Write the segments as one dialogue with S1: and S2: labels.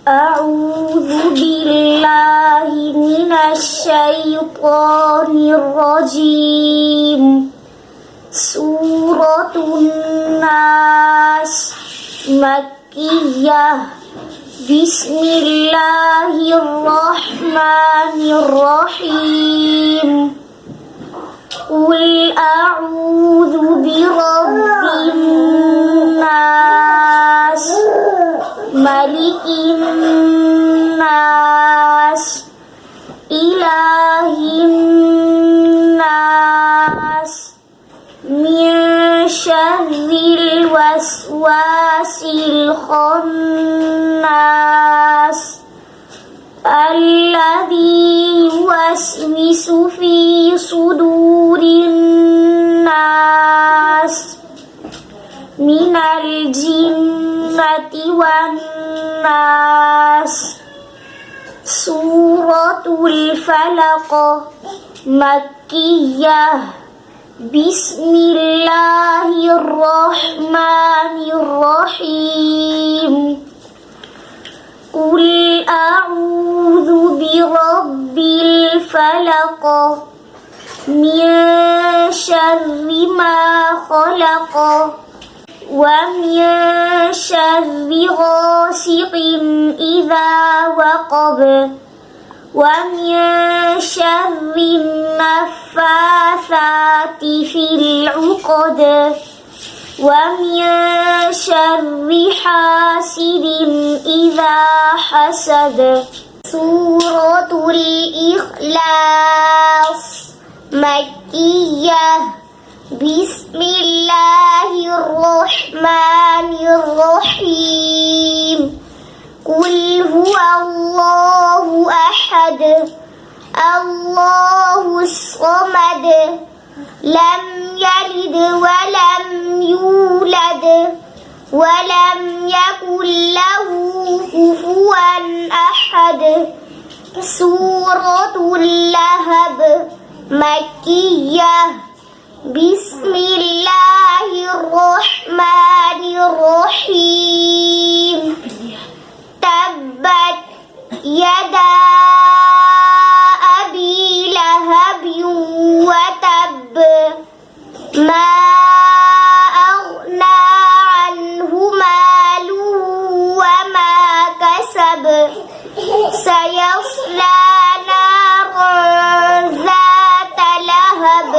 S1: أعوذ بالله من الشيطان الرجيم. سورة الناس مكية. بسم الله الرحمن الرحيم. قل أعوذ برب الناس ملك الناس إله الناس من شر الوسواس الخناس الذي يوسوس في صدور الناس من الجنة والناس. سورة الفلق مكية. بسم الله الرحمن الرحيم. قل أعوذ برب الفلق من شر ما خلق ومن شر غاسق إذا وقب ومن شر النفاثات في العقد ومن شر حاسد إذا حسد. سورة الإخلاص مكية. بسم الله الرحمن الرحيم. قل هو الله أحد الله الصمد لم يلد ولم يولد ولم يكن له كفوا أحد. سورة اللهب مكية. بسم الله الرحمن الرحيم. تبت يدا أبي لهب وتب ما أغنى عنه ماله وما كسب سيصلى نارا ذات لهب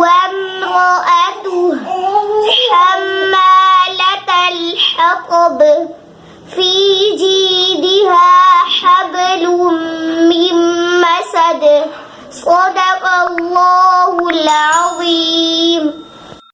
S1: وامرأته حمالة الحطب في جيدها حبل من مسد. صدق الله